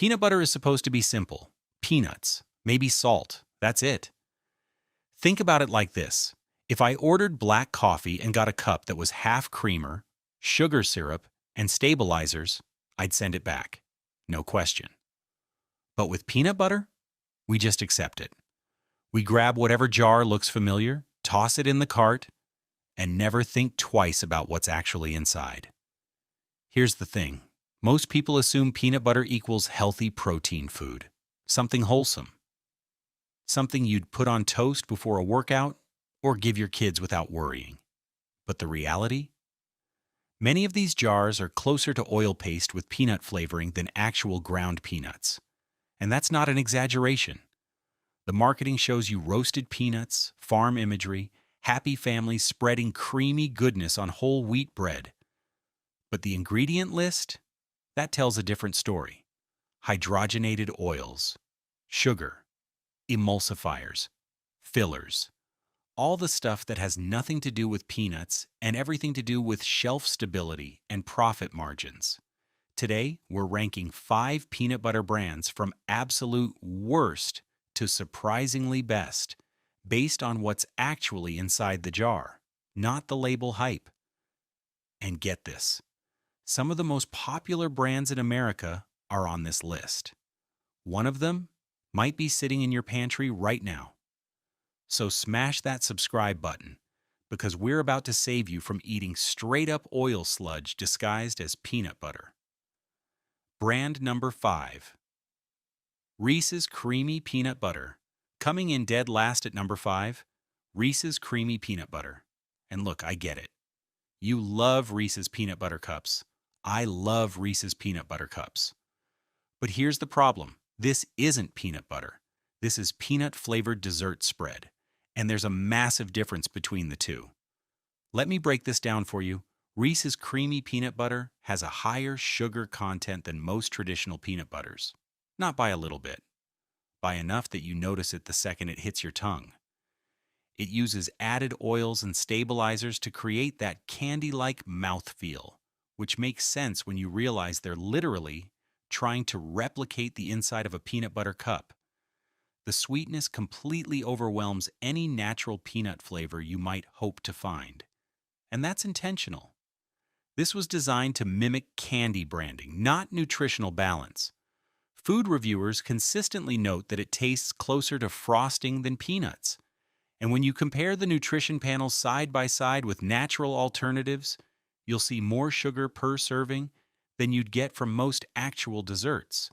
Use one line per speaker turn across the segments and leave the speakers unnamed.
Peanut butter is supposed to be simple. Peanuts, maybe salt, that's it. Think about it like this. If I ordered black coffee and got a cup that was half creamer, sugar syrup, and stabilizers, I'd send it back. No question. But with peanut butter, we just accept it. We grab whatever jar looks familiar, toss it in the cart, and never think twice about what's actually inside. Here's the thing. Most people assume peanut butter equals healthy protein food, something wholesome, something you'd put on toast before a workout or give your kids without worrying. But the reality? Many of these jars are closer to oil paste with peanut flavoring than actual ground peanuts. And that's not an exaggeration. The marketing shows you roasted peanuts, farm imagery, happy families spreading creamy goodness on whole wheat bread. But the ingredient list? That tells a different story. Hydrogenated oils, sugar, emulsifiers, fillers. All the stuff that has nothing to do with peanuts and everything to do with shelf stability and profit margins. Today, we're ranking 5 peanut butter brands from absolute worst to surprisingly best, based on what's actually inside the jar, not the label hype. And get this, some of the most popular brands in America are on this list. One of them might be sitting in your pantry right now. So smash that subscribe button, because we're about to save you from eating straight-up oil sludge disguised as peanut butter. Brand number 5. Reese's Creamy Peanut Butter. Coming in dead last at number 5, Reese's Creamy Peanut Butter. And look, I get it. You love Reese's Peanut Butter Cups. I love Reese's Peanut Butter Cups. But here's the problem. This isn't peanut butter. This is peanut-flavored dessert spread. And there's a massive difference between the two. Let me break this down for you. Reese's Creamy Peanut Butter has a higher sugar content than most traditional peanut butters. Not by a little bit, by enough that you notice it the second it hits your tongue. It uses added oils and stabilizers to create that candy-like mouthfeel, which makes sense when you realize they're literally trying to replicate the inside of a peanut butter cup. The sweetness completely overwhelms any natural peanut flavor you might hope to find. And that's intentional. This was designed to mimic candy branding, not nutritional balance. Food reviewers consistently note that it tastes closer to frosting than peanuts. And when you compare the nutrition panels side by side with natural alternatives, you'll see more sugar per serving than you'd get from most actual desserts.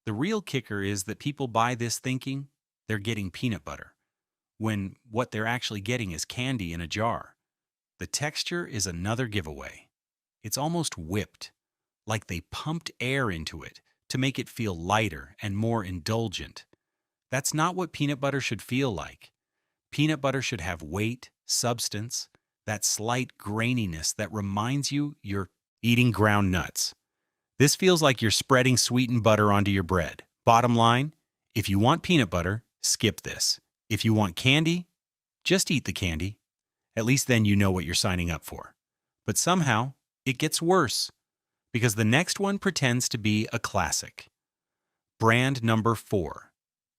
The real kicker is that people buy this thinking they're getting peanut butter, when what they're actually getting is candy in a jar. The texture is another giveaway. It's almost whipped, like they pumped air into it to make it feel lighter and more indulgent. That's not what peanut butter should feel like. Peanut butter should have weight, substance, that slight graininess that reminds you you're eating ground nuts. This feels like you're spreading sweetened butter onto your bread. Bottom line, if you want peanut butter, skip this. If you want candy, just eat the candy. At least then you know what you're signing up for. But somehow, it gets worse, because the next one pretends to be a classic. Brand number 4,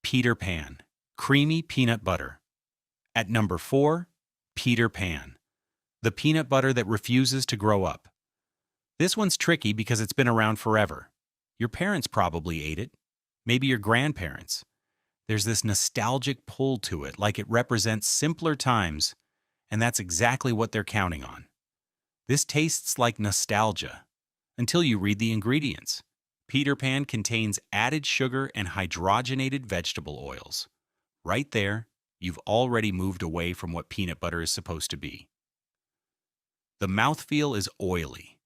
Peter Pan, Creamy Peanut Butter. At number 4, Peter Pan, the peanut butter that refuses to grow up. This one's tricky because it's been around forever. Your parents probably ate it, maybe your grandparents. There's this nostalgic pull to it, like it represents simpler times, and that's exactly what they're counting on. This tastes like nostalgia, until you read the ingredients. Peter Pan contains added sugar and hydrogenated vegetable oils. Right there, you've already moved away from what peanut butter is supposed to be. The mouthfeel is oily,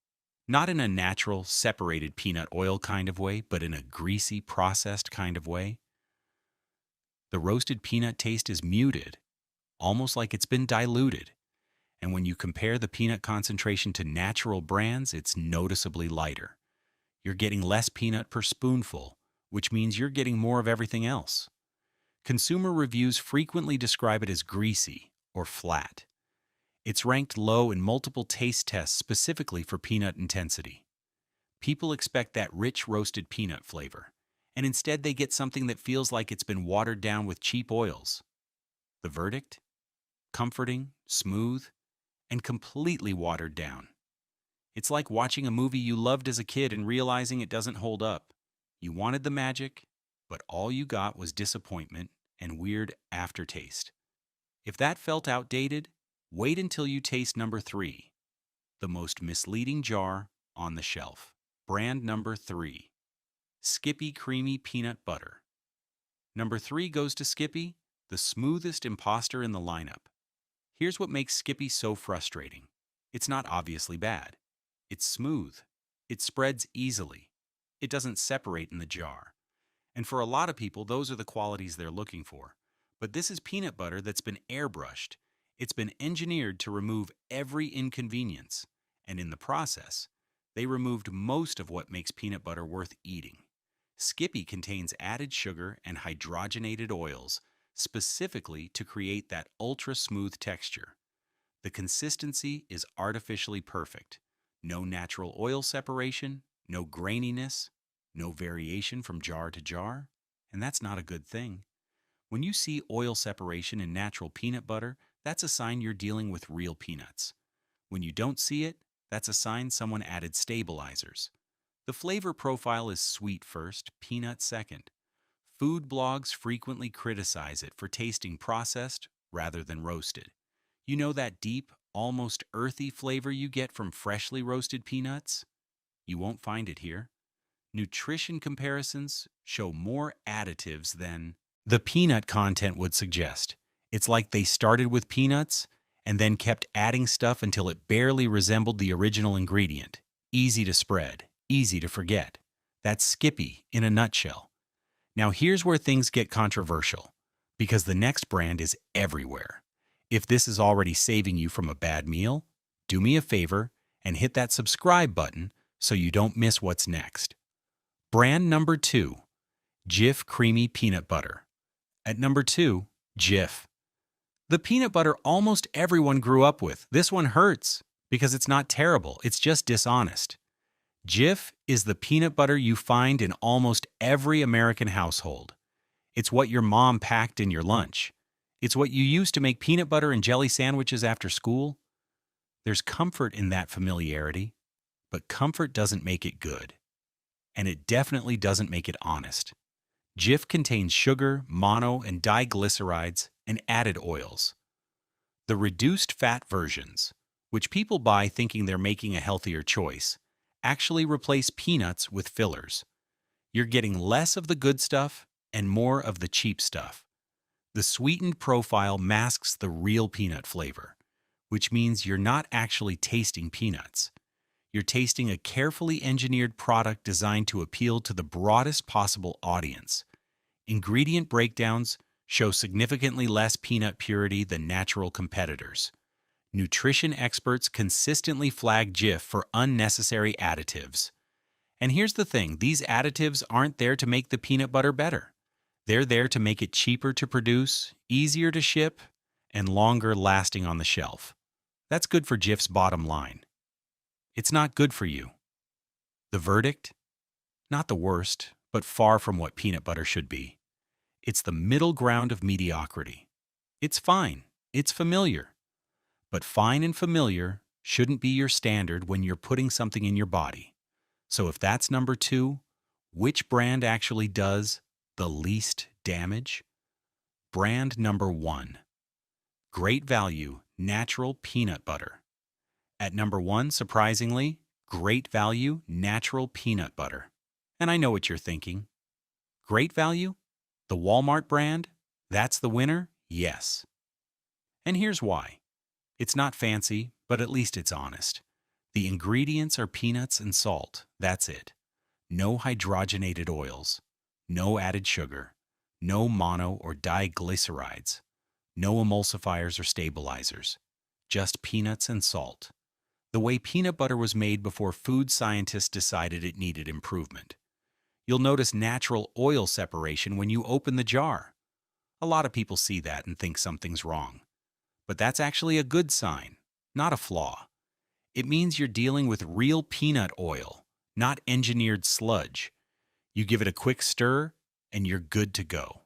not in a natural, separated peanut oil kind of way, but in a greasy, processed kind of way. The roasted peanut taste is muted, almost like it's been diluted. And when you compare the peanut concentration to natural brands, it's noticeably lighter. You're getting less peanut per spoonful, which means you're getting more of everything else. Consumer reviews frequently describe it as greasy or flat. It's ranked low in multiple taste tests specifically for peanut intensity. People expect that rich roasted peanut flavor, and instead they get something that feels like it's been watered down with cheap oils. The verdict? Comforting, smooth, and completely watered down. It's like watching a movie you loved as a kid and realizing it doesn't hold up. You wanted the magic, but all you got was disappointment and weird aftertaste. If that felt outdated, wait until you taste number 3, the most misleading jar on the shelf. Brand number 3, Skippy Creamy Peanut Butter. Number 3 goes to Skippy, the smoothest imposter in the lineup. Here's what makes Skippy so frustrating. It's not obviously bad. It's smooth. It spreads easily. It doesn't separate in the jar. And for a lot of people, those are the qualities they're looking for. But this is peanut butter that's been airbrushed. It's been engineered to remove every inconvenience. And in the process, they removed most of what makes peanut butter worth eating. Skippy contains added sugar and hydrogenated oils, specifically to create that ultra-smooth texture. The consistency is artificially perfect. No natural oil separation, no graininess, no variation from jar to jar, and that's not a good thing. When you see oil separation in natural peanut butter, that's a sign you're dealing with real peanuts. When you don't see it, that's a sign someone added stabilizers. The flavor profile is sweet first, peanut second. Food blogs frequently criticize it for tasting processed rather than roasted. You know that deep, almost earthy flavor you get from freshly roasted peanuts? You won't find it here. Nutrition comparisons show more additives than the peanut content would suggest. It's like they started with peanuts and then kept adding stuff until it barely resembled the original ingredient. Easy to spread, easy to forget. That's Skippy in a nutshell. Now here's where things get controversial, because the next brand is everywhere. If this is already saving you from a bad meal, do me a favor and hit that subscribe button so you don't miss what's next. Brand number 2, Jif Creamy Peanut Butter. At number 2, Jif. The peanut butter almost everyone grew up with. This one hurts because it's not terrible, it's just dishonest. Jif is the peanut butter you find in almost every American household. It's what your mom packed in your lunch. It's what you use to make peanut butter and jelly sandwiches after school. There's comfort in that familiarity, but comfort doesn't make it good. And it definitely doesn't make it honest. Jif contains sugar, mono, and diglycerides, and added oils. The reduced fat versions, which people buy thinking they're making a healthier choice, actually replace peanuts with fillers. You're getting less of the good stuff and more of the cheap stuff. The sweetened profile masks the real peanut flavor, which means you're not actually tasting peanuts. You're tasting a carefully engineered product designed to appeal to the broadest possible audience. Ingredient breakdowns show significantly less peanut purity than natural competitors. Nutrition experts consistently flag Jif for unnecessary additives. And here's the thing, these additives aren't there to make the peanut butter better. They're there to make it cheaper to produce, easier to ship, and longer lasting on the shelf. That's good for Jif's bottom line. It's not good for you. The verdict? Not the worst, but far from what peanut butter should be. It's the middle ground of mediocrity. It's fine. It's familiar. But fine and familiar shouldn't be your standard when you're putting something in your body. So if that's number 2, which brand actually does the least damage? Brand number 1, Great Value Natural Peanut Butter. At number 1, surprisingly, Great Value Natural Peanut Butter. And I know what you're thinking. Great Value? The Walmart brand? That's the winner? Yes. And here's why. It's not fancy, but at least it's honest. The ingredients are peanuts and salt. That's it. No hydrogenated oils. No added sugar. No mono or diglycerides. No emulsifiers or stabilizers. Just peanuts and salt. The way peanut butter was made before food scientists decided it needed improvement. You'll notice natural oil separation when you open the jar. A lot of people see that and think something's wrong. But that's actually a good sign, not a flaw. It means you're dealing with real peanut oil, not engineered sludge. You give it a quick stir, and you're good to go.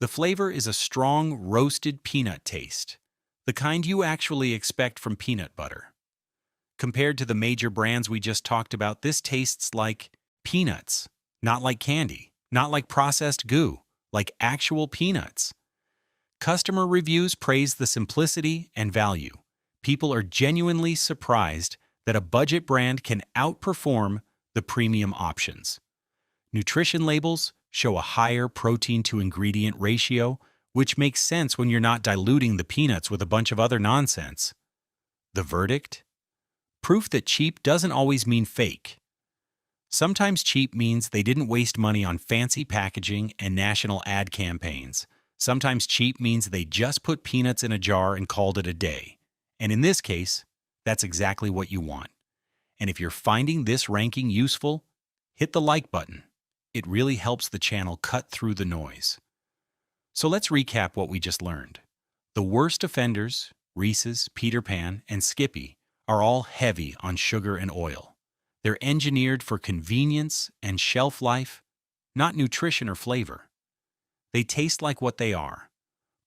The flavor is a strong, roasted peanut taste, the kind you actually expect from peanut butter. Compared to the major brands we just talked about, this tastes like peanuts, not like candy, not like processed goo, like actual peanuts. Customer reviews praise the simplicity and value. People are genuinely surprised that a budget brand can outperform the premium options. Nutrition labels show a higher protein-to-ingredient ratio, which makes sense when you're not diluting the peanuts with a bunch of other nonsense. The verdict? Proof that cheap doesn't always mean fake. Sometimes cheap means they didn't waste money on fancy packaging and national ad campaigns. Sometimes cheap means they just put peanuts in a jar and called it a day. And in this case, that's exactly what you want. And if you're finding this ranking useful, hit the like button. It really helps the channel cut through the noise. So let's recap what we just learned. The worst offenders, Reese's, Peter Pan, and Skippy, are all heavy on sugar and oil. They're engineered for convenience and shelf life, not nutrition or flavor. They taste like what they are,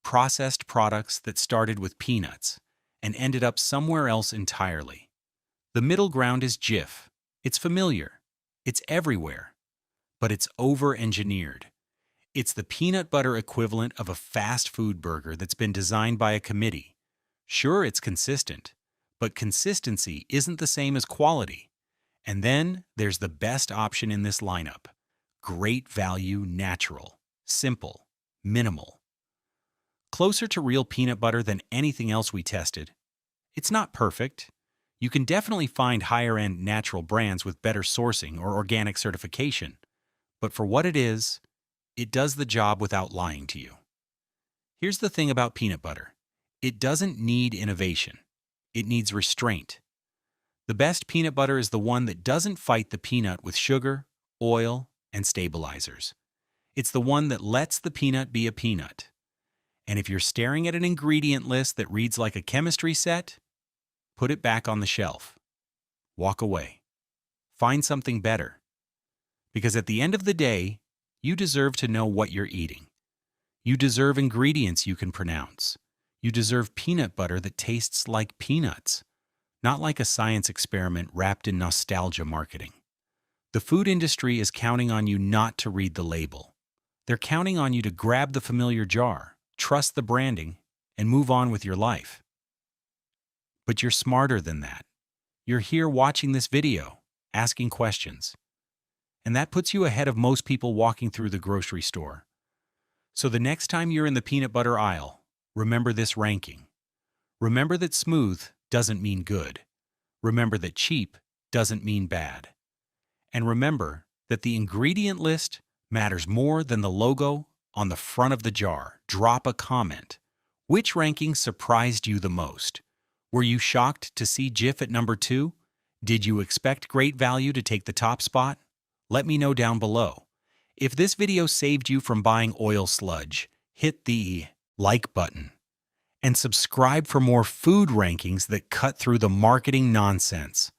processed products that started with peanuts and ended up somewhere else entirely. The middle ground is Jif. It's familiar. It's everywhere. But it's over-engineered. It's the peanut butter equivalent of a fast food burger that's been designed by a committee. Sure, it's consistent, but consistency isn't the same as quality. And then there's the best option in this lineup. Great value, natural, simple, minimal. Closer to real peanut butter than anything else we tested. It's not perfect. You can definitely find higher-end natural brands with better sourcing or organic certification. But for what it is, it does the job without lying to you. Here's the thing about peanut butter. It doesn't need innovation. It needs restraint. The best peanut butter is the one that doesn't fight the peanut with sugar, oil, and stabilizers. It's the one that lets the peanut be a peanut. And if you're staring at an ingredient list that reads like a chemistry set, put it back on the shelf. Walk away. Find something better. Because at the end of the day, you deserve to know what you're eating. You deserve ingredients you can pronounce. You deserve peanut butter that tastes like peanuts, not like a science experiment wrapped in nostalgia marketing. The food industry is counting on you not to read the label. They're counting on you to grab the familiar jar, trust the branding, and move on with your life. But you're smarter than that. You're here watching this video, asking questions. And that puts you ahead of most people walking through the grocery store. So the next time you're in the peanut butter aisle, remember this ranking. Remember that smooth doesn't mean good. Remember that cheap doesn't mean bad. And remember that the ingredient list matters more than the logo on the front of the jar. Drop a comment. Which ranking surprised you the most? Were you shocked to see Jif at number 2? Did you expect Great Value to take the top spot? Let me know down below. If this video saved you from buying oil sludge, hit the like button and subscribe for more food rankings that cut through the marketing nonsense.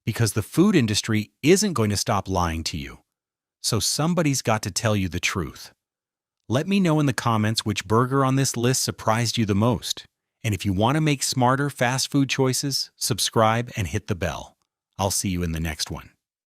Because the food industry isn't going to stop lying to you. So somebody's got to tell you the truth. Let me know in the comments which burger on this list surprised you the most. And if you want to make smarter fast food choices, subscribe and hit the bell. I'll see you in the next one.